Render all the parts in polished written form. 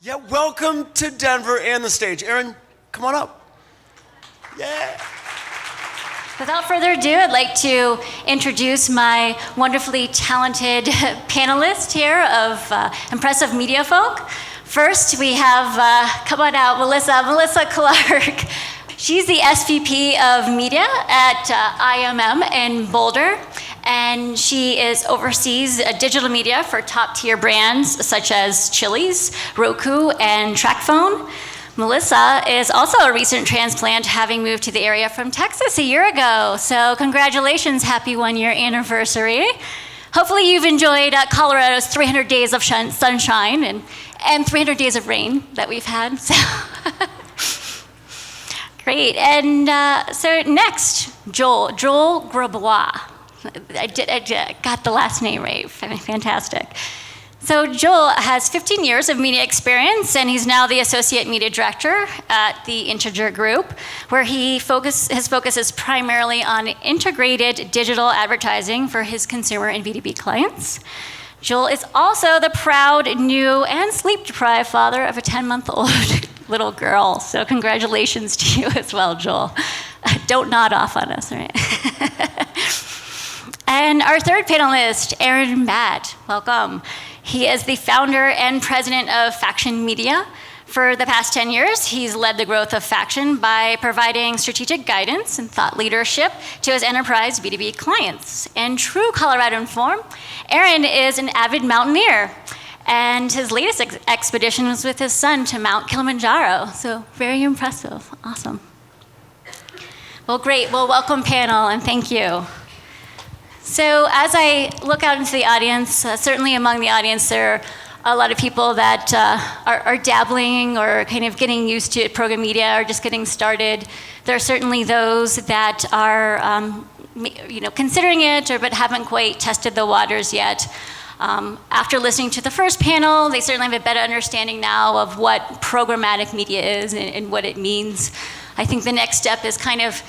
Yeah, welcome to Denver and the stage. Aaron, come on up. Yeah. Without further ado, I'd like to introduce my wonderfully talented panelist here of impressive media folk. First, we have, come on out, Melissa Clark. She's the SVP of Media at IMM in Boulder, and she oversees digital media for top-tier brands such as Chili's, Roku, and TracFone. Melissa is also a recent transplant, having moved to the area from Texas a year ago. So congratulations, happy one-year anniversary. Hopefully you've enjoyed Colorado's 300 days of sunshine and 300 days of rain that we've had. So great. And so next, Joel Grabois. I got the last name right. Fantastic. So Joel has 15 years of media experience, and he's now the Associate Media Director at the Integer Group, where his focus is primarily on integrated digital advertising for his consumer and B2B clients. Joel is also the proud, new, and sleep-deprived father of a 10-month-old little girl. So congratulations to you as well, Joel. Don't nod off on us, right? And our third panelist, Aaron Matt, welcome. He is the founder and president of Faction Media. For the past 10 years, he's led the growth of Faction by providing strategic guidance and thought leadership to his enterprise B2B clients. In true Coloradoan form, Aaron is an avid mountaineer, and his latest expedition was with his son to Mount Kilimanjaro. So very impressive, awesome. Well, great, well, welcome panel, and thank you. So as I look out into the audience, certainly among the audience there are a lot of people that are dabbling or kind of getting used to program media or just getting started. There are certainly those that are considering it but haven't quite tested the waters yet. After listening to the first panel, they certainly have a better understanding now of what programmatic media is and what it means. I think the next step is kind of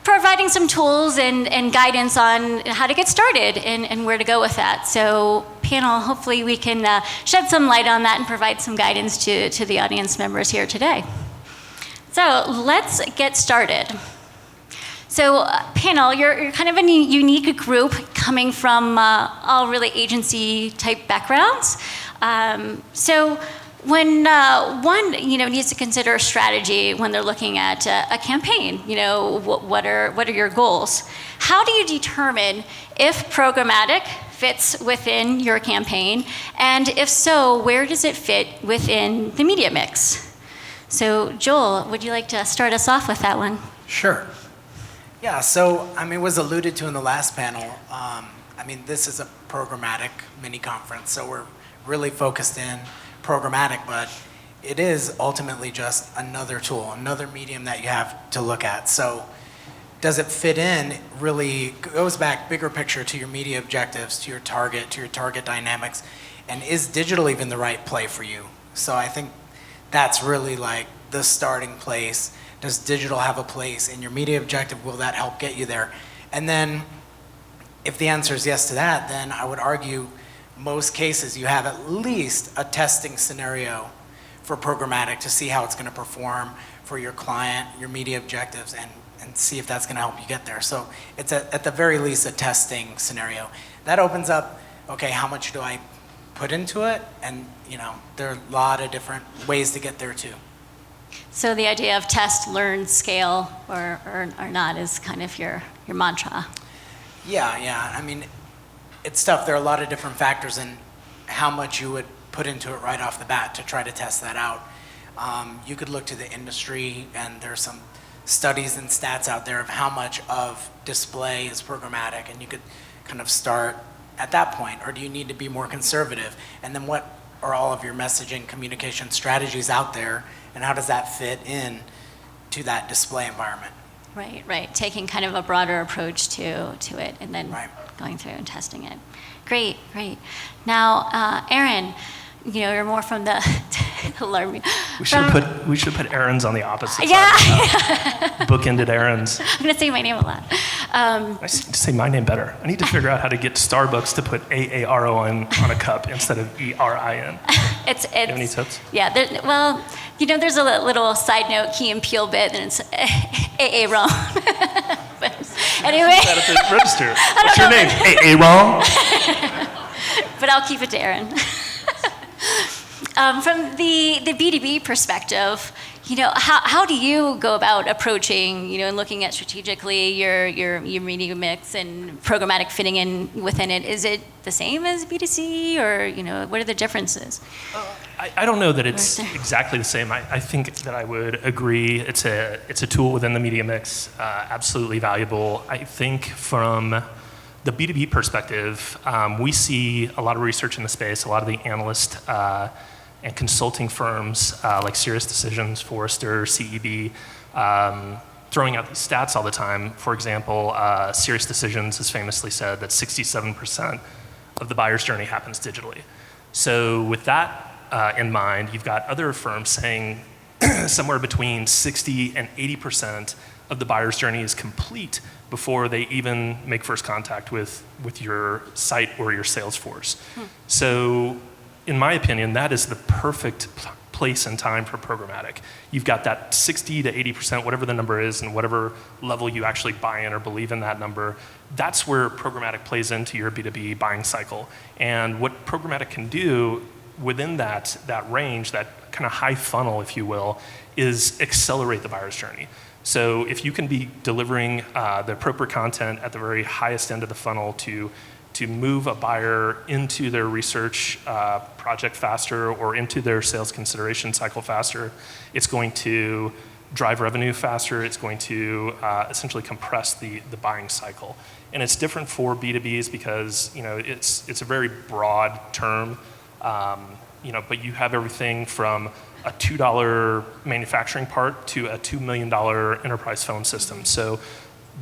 providing some tools and guidance on how to get started and where to go with that. So panel, hopefully we can shed some light on that and provide some guidance to the audience members here today. So let's get started. So panel, you're kind of a unique group coming from all really agency type backgrounds. So when one needs to consider strategy when they're looking at a campaign, what are your goals? How do you determine if programmatic fits within your campaign, and if so, where does it fit within the media mix? So Joel, would you like to start us off with that one? Sure. Yeah, so it was alluded to in the last panel. This is a programmatic mini conference, so we're really focused in programmatic, but it is ultimately just another tool, another medium that you have to look at. So does it fit in? Really goes back bigger picture to your media objectives, to your target dynamics, and is digital even the right play for you? So I think that's really like the starting place. Does digital have a place in your media objective? Will that help get you there? And then if the answer is yes to that, then I would argue most cases you have at least a testing scenario for programmatic to see how it's going to perform for your client, your media objectives, and see if that's going to help you get there. So it's at the very least a testing scenario. That opens up, okay, how much do I put into it? And there are a lot of different ways to get there too. So the idea of test, learn, scale, or not is kind of your mantra. Yeah. It's tough. There are a lot of different factors in how much you would put into it right off the bat to try to test that out. You could look to the industry, and there's some studies and stats out there of how much of display is programmatic, and you could kind of start at that point. Or do you need to be more conservative? And then what are all of your messaging communication strategies out there, and how does that fit in to that display environment? Right. Taking kind of a broader approach to it, and then going through and testing it. Great. Now, Aaron, you're more from the alarming. We should put Aaron's on the opposite side. Bookended Aaron's. I'm gonna say my name a lot. I need to say my name better. I need to figure out how to get Starbucks to put AARO on a cup instead of ERIN. It's Do you have any tips? Yeah, well, there's a little side note, Key and Peele bit, and it's AA wrong. But anyway. Is that at the register? What's your name? AA wrong? But I'll keep it to Aaron. From the B2B perspective, how do you go about approaching, and looking at strategically your media mix and programmatic fitting in within it? Is it the same as B2C, or what are the differences? I don't know that it's exactly the same. I think that I would agree it's a tool within the media mix, absolutely valuable. I think from the B2B perspective, we see a lot of research in the space, a lot of the analysts and consulting firms like SiriusDecisions, Forrester, CEB, throwing out these stats all the time. For example, SiriusDecisions has famously said that 67% of the buyer's journey happens digitally. So with that in mind, you've got other firms saying somewhere between 60 and 80% of the buyer's journey is complete before they even make first contact with your site or your sales force. So in my opinion, that is the perfect place and time for programmatic. You've got that 60 to 80%, whatever the number is, and whatever level you actually buy in or believe in that number, that's where programmatic plays into your B2B buying cycle. And what programmatic can do within that range, that kind of high funnel, if you will, is accelerate the buyer's journey. So if you can be delivering the appropriate content at the very highest end of the funnel to move a buyer into their research project faster or into their sales consideration cycle faster, it's going to drive revenue faster. It's going to essentially compress the buying cycle. And it's different for B2Bs because it's a very broad term, but you have everything from a $2 manufacturing part to a $2 million enterprise phone system. So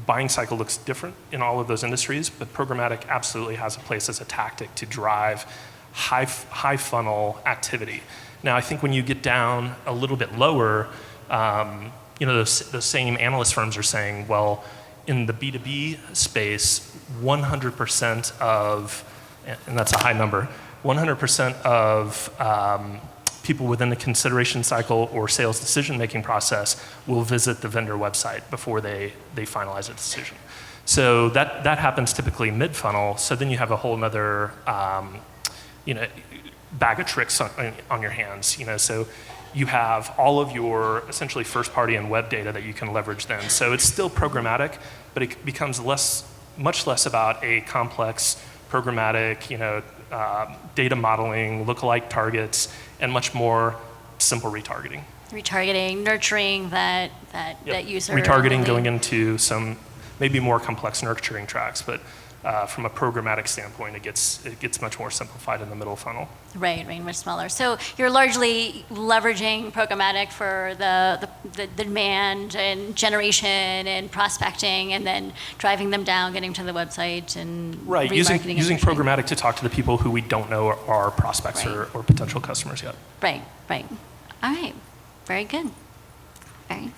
buying cycle looks different in all of those industries, but programmatic absolutely has a place as a tactic to drive high funnel activity. Now, I think when you get down a little bit lower, those same analyst firms are saying, well, in the B2B space, 100% of, and that's a high number, 100% of people within the consideration cycle or sales decision-making process will visit the vendor website before they finalize a decision. So that happens typically mid-funnel, so then you have a whole nother bag of tricks on your hands. So you have all of your essentially first-party and web data that you can leverage then. So it's still programmatic, but it becomes much less about a complex programmatic, data modeling, lookalike targets, and much more simple retargeting. Retargeting, nurturing that user. Retargeting, really. going into some maybe more complex nurturing tracks, but from a programmatic standpoint, it gets much more simplified in the middle funnel. Right, much smaller. So you're largely leveraging programmatic for the demand and generation and prospecting, and then driving them down, getting to the website, and right, using programmatic to talk to the people who we don't know are prospects or potential customers yet. Right. All right, very good. Very.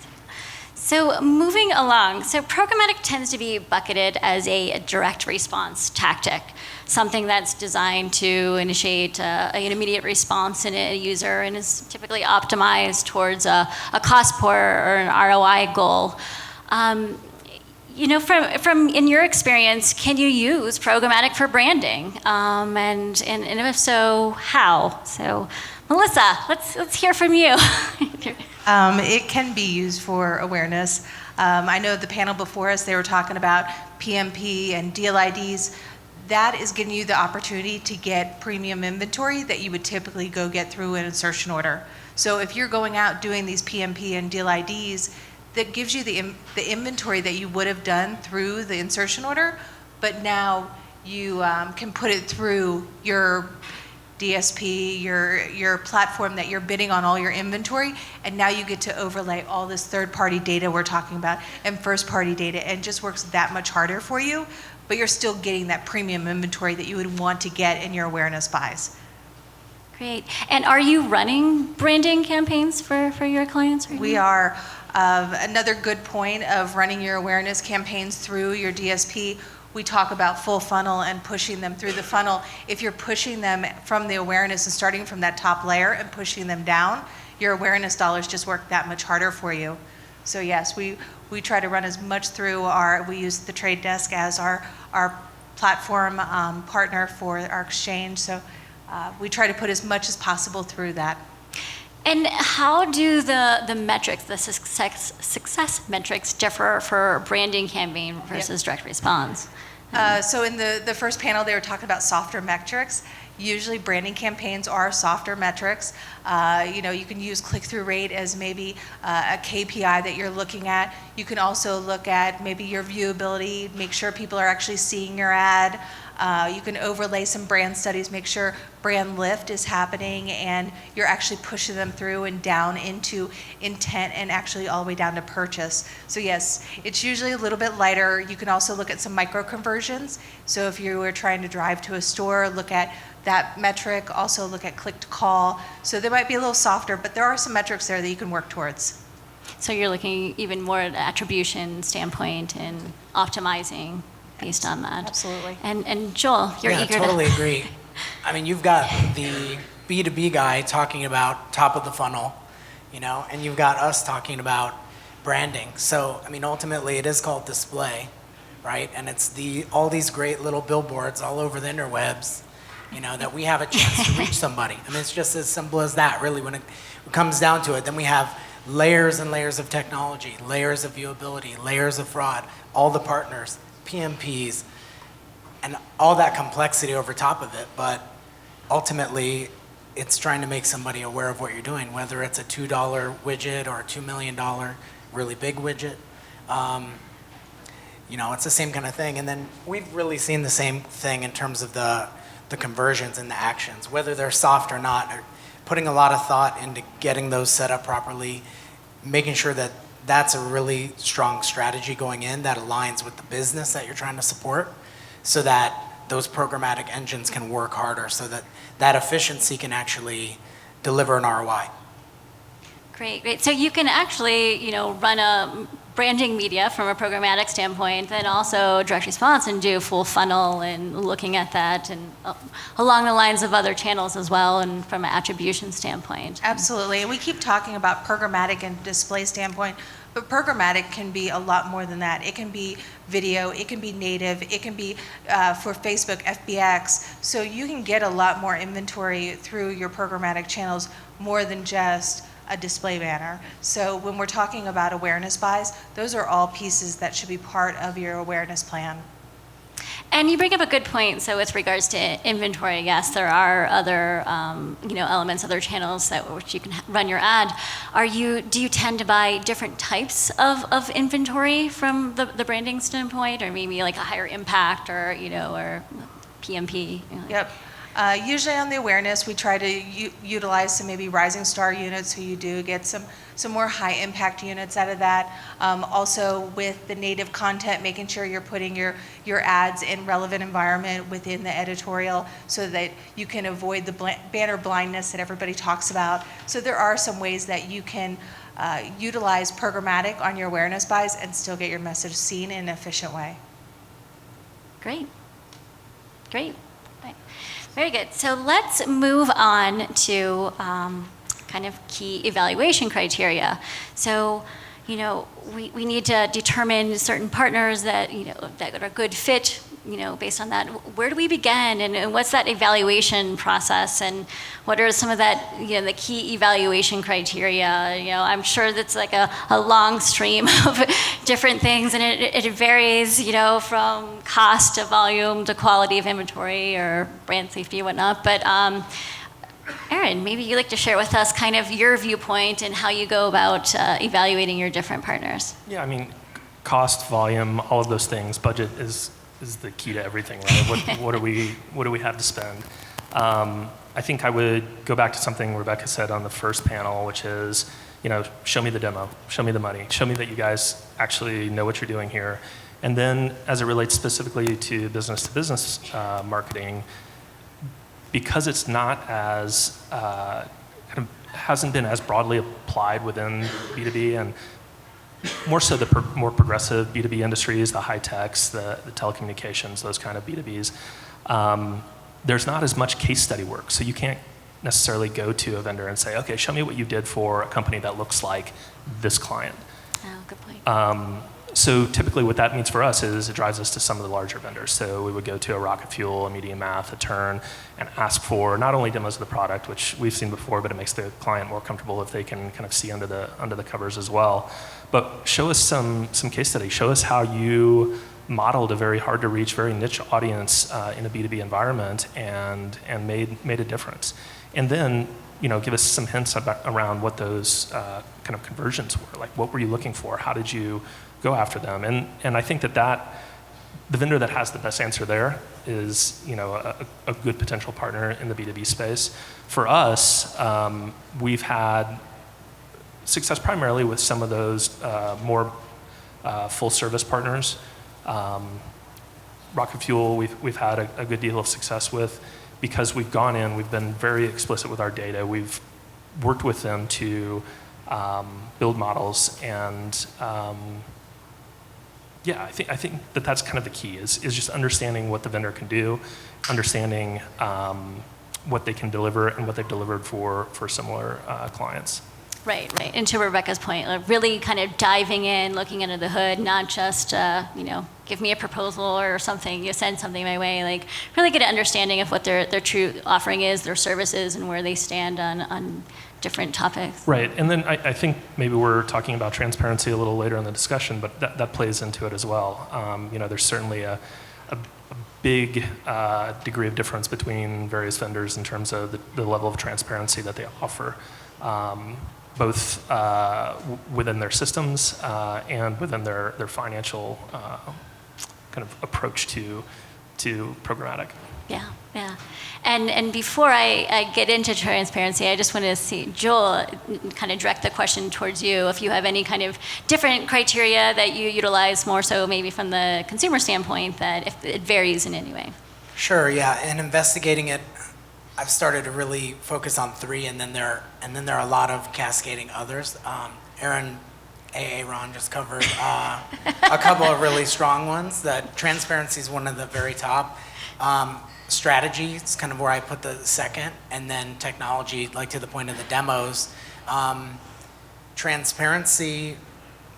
So moving along, so programmatic tends to be bucketed as a direct response tactic, something that's designed to initiate an immediate response in a user and is typically optimized towards a cost per or an ROI goal. From in your experience, can you use programmatic for branding? And if so, how? So, Melissa, let's hear from you. It can be used for awareness. I know the panel before us, they were talking about PMP and deal IDs. That is giving you the opportunity to get premium inventory that you would typically go get through an insertion order. So if you're going out doing these PMP and deal IDs, that gives you the inventory that you would have done through the insertion order, but now you can put it through your DSP, your platform that you're bidding on all your inventory, and now you get to overlay all this third-party data we're talking about and first-party data, and it just works that much harder for you, but you're still getting that premium inventory that you would want to get in your awareness buys. Great. And are you running branding campaigns for your clients? We are. Another good point of running your awareness campaigns through your DSP, we talk about full funnel and pushing them through the funnel. If you're pushing them from the awareness and starting from that top layer and pushing them down, your awareness dollars just work that much harder for you. So yes, we try to run as much through we use the trade desk as our platform partner for our exchange. So we try to put as much as possible through that. And how do the metrics, the success metrics differ for a branding campaign versus direct response? So in the first panel, they were talking about softer metrics. Usually branding campaigns are softer metrics. You can use click-through rate as maybe a KPI that you're looking at. You can also look at maybe your viewability, make sure people are actually seeing your ad. You can overlay some brand studies, make sure brand lift is happening and you're actually pushing them through and down into intent and actually all the way down to purchase. So yes, it's usually a little bit lighter. You can also look at some micro conversions. So if you were trying to drive to a store, look at that metric, also look at click to call. So they might be a little softer, but there are some metrics there that you can work towards. So you're looking even more at an attribution standpoint and optimizing based on that. Absolutely. And Joel, you're eager I totally agree. I mean, you've got the B2B guy talking about top of the funnel, and you've got us talking about branding. So, I mean, ultimately it is called display, right? And it's all these great little billboards all over the interwebs, that we have a chance to reach somebody. I mean, it's just as simple as that, really, when it comes down to it. Then we have layers and layers of technology, layers of viewability, layers of fraud, all the partners, PMPs, and all that complexity over top of it. But ultimately, it's trying to make somebody aware of what you're doing, whether it's a $2 widget or a $2 million really big widget. It's the same kind of thing. And then we've really seen the same thing in terms of the conversions and the actions, whether they're soft or not, or putting a lot of thought into getting those set up properly, making sure that that's a really strong strategy going in that aligns with the business that you're trying to support, so that those programmatic engines can work harder, so that that efficiency can actually deliver an ROI. Great. So you can actually, run a branding media from a programmatic standpoint, then also direct response and do full funnel and looking at that and along the lines of other channels as well and from an attribution standpoint. Absolutely. And we keep talking about programmatic and display standpoint, but programmatic can be a lot more than that. It can be video, it can be native, it can be for Facebook, FBX. So you can get a lot more inventory through your programmatic channels more than just a display banner. So when we're talking about awareness buys, those are all pieces that should be part of your awareness plan. And you bring up a good point. So with regards to inventory, yes, there are other elements, other channels which you can run your ad. Do you tend to buy different types of inventory from the branding standpoint, or maybe like a higher impact, or or PMP? Yep. Usually on the awareness, we try to utilize some maybe rising star units, so you do get some more high impact units out of that. Also with the native content, making sure you're putting your ads in relevant environment within the editorial so that you can avoid the banner blindness that everybody talks about. So there are some ways that you can utilize programmatic on your awareness buys and still get your message seen in an efficient way. Great. Very good. So let's move on to kind of key evaluation criteria. So, we need to determine certain partners that are a good fit. Based on that, where do we begin, and what's that evaluation process, and what are some of that the key evaluation criteria? I'm sure that's like a long stream of different things, and it varies from cost to volume to quality of inventory or brand safety and whatnot. But Aaron, maybe you'd like to share with us kind of your viewpoint and how you go about evaluating your different partners. Yeah, I mean, cost, volume, all of those things. Budget is the key to everything, right? What do we have to spend? I think I would go back to something Rebecca said on the first panel, which is, show me the demo, show me the money, show me that you guys actually know what you're doing here. And then as it relates specifically to business marketing, because it's not as kind of hasn't been as broadly applied within B2B, and more so the more progressive B2B industries, the high techs, the telecommunications, those kind of B2Bs, there's not as much case study work. So you can't necessarily go to a vendor and say, okay, show me what you did for a company that looks like this client. Oh, good point. So typically what that means for us is it drives us to some of the larger vendors. So we would go to a Rocket Fuel, a Media Math, a Turn, and ask for not only demos of the product, which we've seen before, but it makes the client more comfortable if they can kind of see under the covers as well. But show us some case studies. Show us how you modeled a very hard to reach, very niche audience in a B2B environment and made a difference. And then give us some hints around what those kind of conversions were. Like, what were you looking for? How did you go after them? And I think that the vendor that has the best answer there is a good potential partner in the B2B space. For us, we've had success primarily with some of those more full service partners. Rocket Fuel, we've had a good deal of success with, because we've gone in, we've been very explicit with our data. We've worked with them to build models, and I think that's kind of the key is just understanding what the vendor can do, understanding what they can deliver and what they've delivered for similar clients. Right. And to Rebecca's point, like really kind of diving in, looking under the hood, not just, give me a proposal or something, you send something my way, like really get an understanding of what their true offering is, their services, and where they stand on different topics. Right, and then I think maybe we're talking about transparency a little later in the discussion, but that plays into it as well. There's certainly a big degree of difference between various vendors in terms of the level of transparency that they offer. Both within their systems and within their financial kind of approach to programmatic. Yeah. And before I get into transparency, I just want to see, Joel, kind of direct the question towards you. If you have any kind of different criteria that you utilize more so maybe from the consumer standpoint, that if it varies in any way. Sure, yeah. In investigating it, I've started to really focus on 3, and then there are a lot of cascading others. Aaron just covered a couple of really strong ones. That transparency is one of the very top. Strategy is kind of where I put the second, and then technology, like to the point of the demos. Transparency,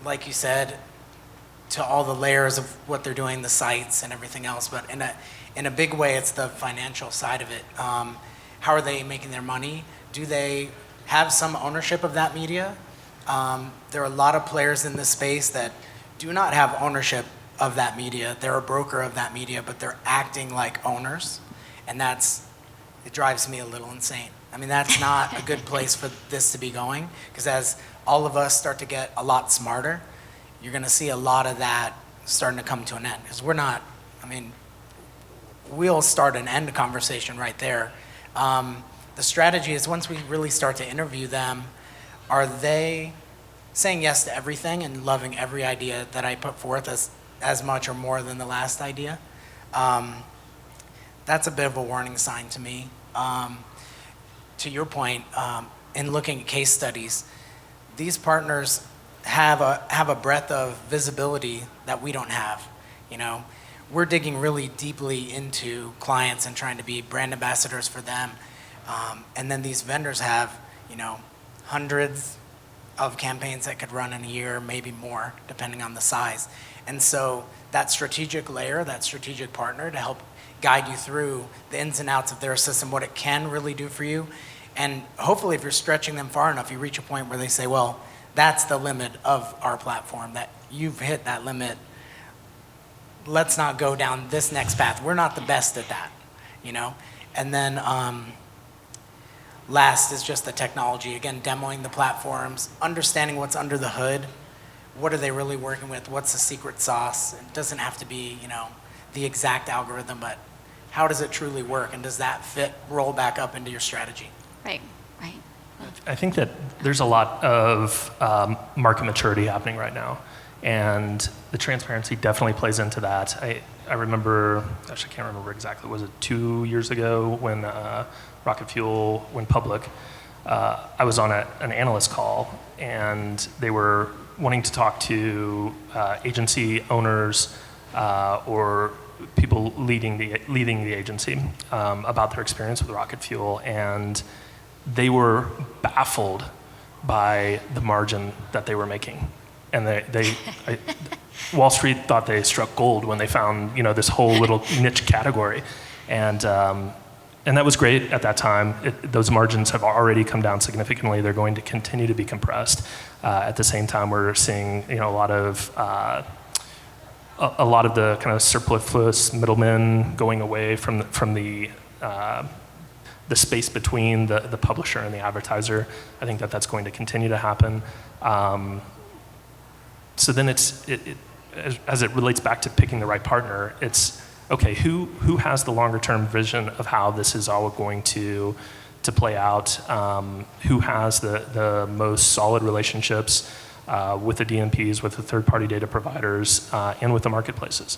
like you said, to all the layers of what they're doing, the sites and everything else. But in a big way, it's the financial side of it. How are they making their money? Do they have some ownership of that media? There are a lot of players in this space that do not have ownership of that media. They're a broker of that media, but they're acting like owners. And it drives me a little insane. I mean, that's not a good place for this to be going, because as all of us start to get a lot smarter, you're going to see a lot of that starting to come to an end. Because we'll start and end a conversation right there. The strategy is, once we really start to interview them, are they saying yes to everything and loving every idea that I put forth as much or more than the last idea? That's a bit of a warning sign to me. To your point, in looking at case studies, these partners have a breadth of visibility that we don't have. We're digging really deeply into clients and trying to be brand ambassadors for them. And then these vendors have, hundreds of campaigns that could run in a year, maybe more, depending on the size. And so that strategic layer, that strategic partner to help guide you through the ins and outs of their system, what it can really do for you. And hopefully if you're stretching them far enough, you reach a point where they say, well, that's the limit of our platform, that you've hit that limit. Let's not go down this next path. We're not the best at that, And then last is just the technology. Again, demoing the platforms, understanding what's under the hood. What are they really working with? What's the secret sauce? It doesn't have to be, the exact algorithm, but how does it truly work? And does that roll back up into your strategy? Right. I think that there's a lot of market maturity happening right now. And the transparency definitely plays into that. I remember, gosh, I can't remember exactly, was it 2 years ago when Rocket Fuel went public? I was on an analyst call, and they were wanting to talk to agency owners or people leading the agency about their experience with Rocket Fuel, and they were baffled by the margin that they were making. And Wall Street thought they struck gold when they found, this whole little niche category, and that was great at that time. Those margins have already come down significantly. They're going to continue to be compressed. At the same time, we're seeing, a lot of the kind of superfluous middlemen going away from the space between the publisher and the advertiser. I think that's going to continue to happen. So then as it relates back to picking the right partner, it's, okay, who has the longer term vision of how this is all going to play out? Who has the most solid relationships with the DMPs, with the third party data providers, and with the marketplaces?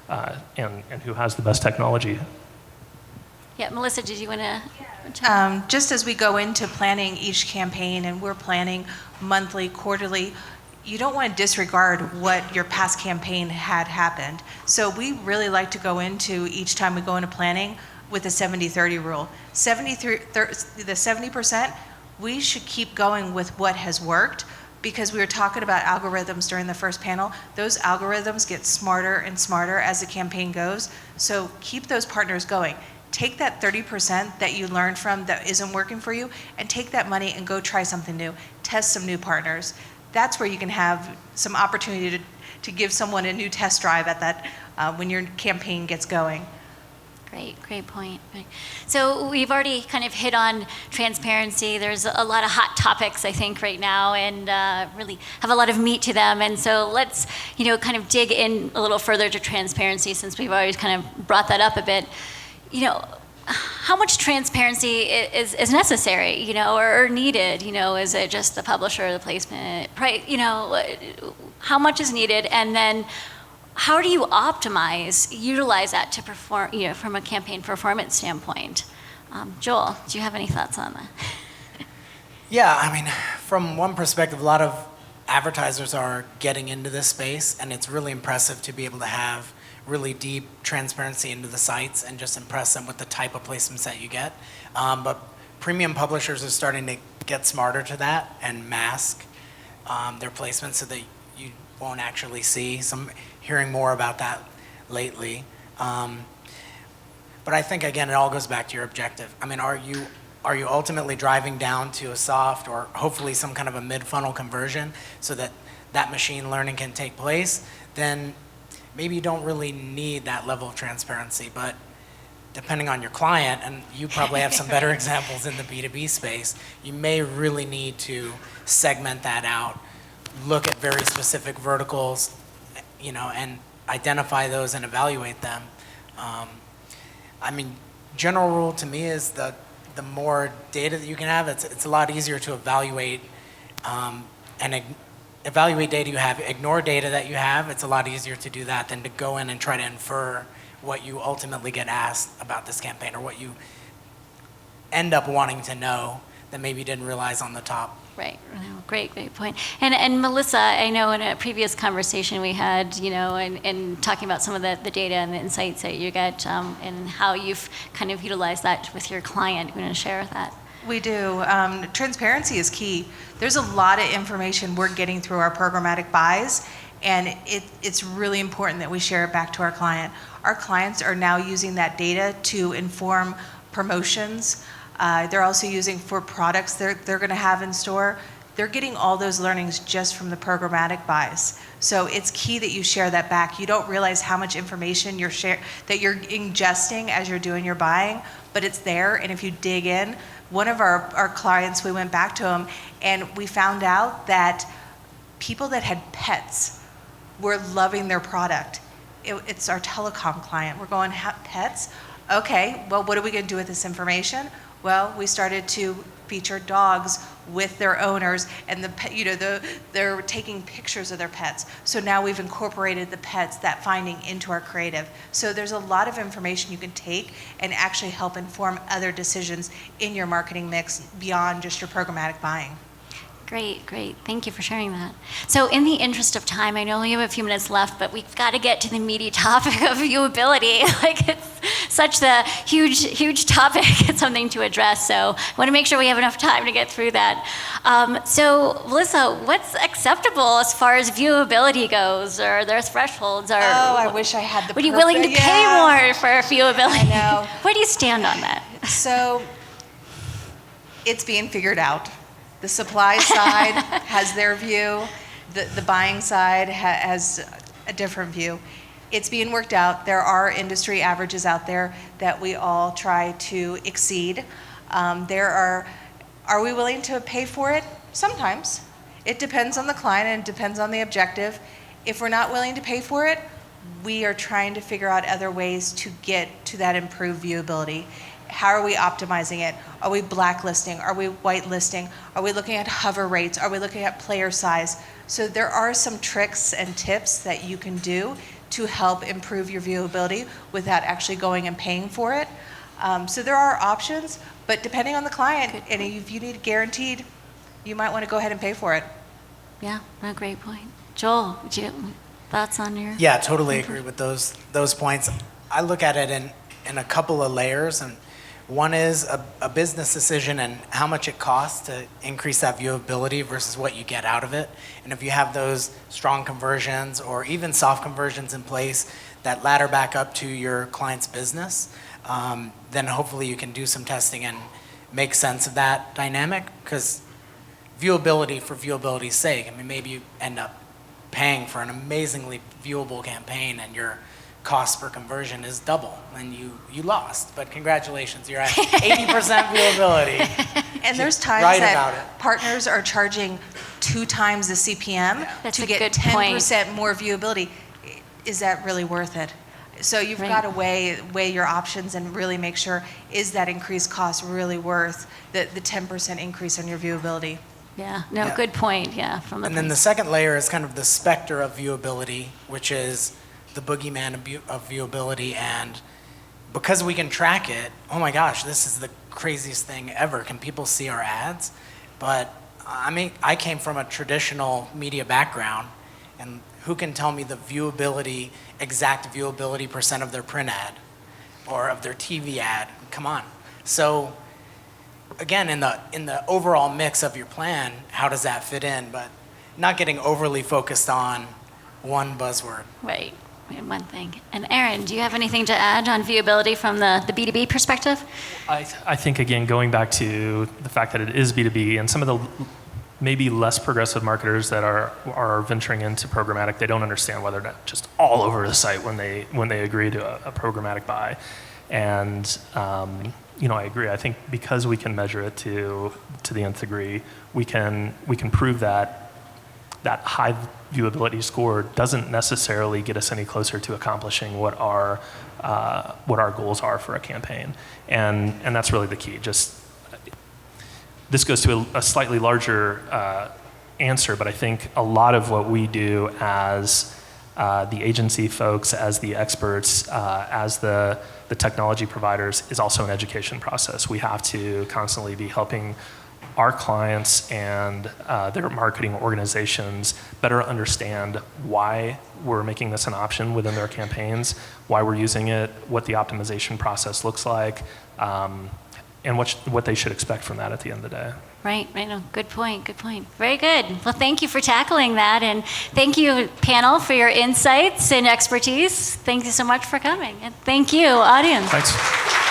And who has the best technology? Yeah, Melissa, did you want to? Just as we go into planning each campaign, and we're planning monthly, quarterly, you don't want to disregard what your past campaign had happened. So we really like to go into each time we go into planning with a 70-30 rule. The 70%, we should keep going with what has worked, because we were talking about algorithms during the first panel. Those algorithms get smarter and smarter as the campaign goes. So keep those partners going. Take that 30% that you learned from that isn't working for you, and take that money and go try something new. Test some new partners. That's where you can have some opportunity to give someone a new test drive at that when your campaign gets going. Great point. So we've already kind of hit on transparency. There's a lot of hot topics, I think, right now, and really have a lot of meat to them. And so let's, kind of dig in a little further to transparency, since we've already kind of brought that up a bit. How much transparency is necessary, or needed? Is it just the publisher, the placement, right? How much is needed, and then how do you utilize that to perform, from a campaign performance standpoint? Joel, do you have any thoughts on that? Yeah, from one perspective, a lot of advertisers are getting into this space, and it's really impressive to be able to have really deep transparency into the sites and just impress them with the type of placements that you get. But premium publishers are starting to get smarter to that and mask their placements so that you won't actually see. So I'm hearing more about that lately. But I think, again, it all goes back to your objective. Are you ultimately driving down to a soft or hopefully some kind of a mid-funnel conversion so that that machine learning can take place? Then maybe you don't really need that level of transparency, but depending on your client, and you probably have some better examples in the B2B space, you may really need to segment that out, look at very specific verticals, and identify those and evaluate them. General rule to me is that the more data that you can have, it's a lot easier to evaluate evaluate data you have, ignore data that you have. It's a lot easier to do that than to go in and try to infer what you ultimately get asked about this campaign, or what you end up wanting to know that maybe you didn't realize on the top. Right. Great point. And Melissa, I know in a previous conversation we had, and talking about some of the data and the insights that you get, and how you've kind of utilized that with your client. You want to share that? We do. Transparency is key. There's a lot of information we're getting through our programmatic buys, and it's really important that we share it back to our client. Our clients are now using that data to inform promotions. They're also using for products they're going to have in store. They're getting all those learnings just from the programmatic buys. So it's key that you share that back. You don't realize how much information that you're ingesting as you're doing your buying, but it's there, and if you dig in, one of our clients, we went back to him, and we found out that people that had pets were loving their product. It's our telecom client. We're going, pets? Okay, well, what are we going to do with this information? Well, we started to feature dogs with their owners, and they're taking pictures of their pets. So now we've incorporated the pets, that finding, into our creative. So there's a lot of information you can take and actually help inform other decisions in your marketing mix beyond just your programmatic buying. Great, great. Thank you for sharing that. So in the interest of time, I know we have a few minutes left, but we've got to get to the meaty topic of viewability. Like, it's such a huge topic. It's something to address. So I want to make sure we have enough time to get through that. So Melissa, what's acceptable as far as viewability goes? Or are there thresholds? Or I wish I had the Would you be willing to pay more for viewability? I know. Where do you stand on that? So it's being figured out. The supply side has their view. The buying side has a different view. It's being worked out. There are industry averages out there that we all try to exceed. Are we willing to pay for it? Sometimes. It depends on the client and it depends on the objective. If we're not willing to pay for it, we are trying to figure out other ways to get to that improved viewability. How are we optimizing it? Are we blacklisting? Are we whitelisting? Are we looking at hover rates? Are we looking at player size? So there are some tricks and tips that you can do to help improve your viewability without actually going and paying for it. So there are options, but depending on the client, and if you need it guaranteed, you might want to go ahead and pay for it. Yeah, a great point. Joel, would you thoughts on your? Yeah, totally agree with those points. I look at it in a couple of layers, and one is a business decision and how much it costs to increase that viewability versus what you get out of it. And if you have those strong conversions or even soft conversions in place that ladder back up to your client's business, then hopefully you can do some testing and make sense of that dynamic. Because viewability for viewability's sake, I mean, maybe you end up paying for an amazingly viewable campaign and your cost per conversion is double, and you lost. But congratulations, you're at 80% viewability. And there's times that partners are charging 2 times the CPM to get 10% more viewability. Is that really worth it? So you've got to weigh your options and really make sure, is that increased cost really worth the 10% increase in your viewability? Yeah, no, good point, yeah. And then the second layer is kind of the specter of viewability, which is the boogeyman of viewability. And because we can track it, oh my gosh, this is the craziest thing ever. Can people see our ads? But I mean, I came from a traditional media background, and who can tell me the viewability, exact viewability % of their print ad or of their TV ad? Come on. So again, in the overall mix of your plan, how does that fit in? But not getting overly focused on one buzzword. Right. One thing. And Aaron, do you have anything to add on viewability from the B2B perspective? I think, again, going back to the fact that it is B2B, and some of the maybe less progressive marketers that are venturing into programmatic, they don't understand whether they're just all over the site when they agree to a programmatic buy. And I agree. I think because we can measure it to the nth degree, we can prove that high viewability score doesn't necessarily get us any closer to accomplishing what our goals are for a campaign, and that's really the key. Just this goes to a slightly larger answer, but I think a lot of what we do as the agency folks, as the experts, as the technology providers, is also an education process. We have to constantly be helping our clients and their marketing organizations better understand why we're making this an option within their campaigns, why we're using it, what the optimization process looks like, and what they should expect from that at the end of the day. Right. No, good point. Very good. Well, thank you for tackling that, and thank you, panel, for your insights and expertise. Thank you so much for coming, and thank you, audience. Thanks.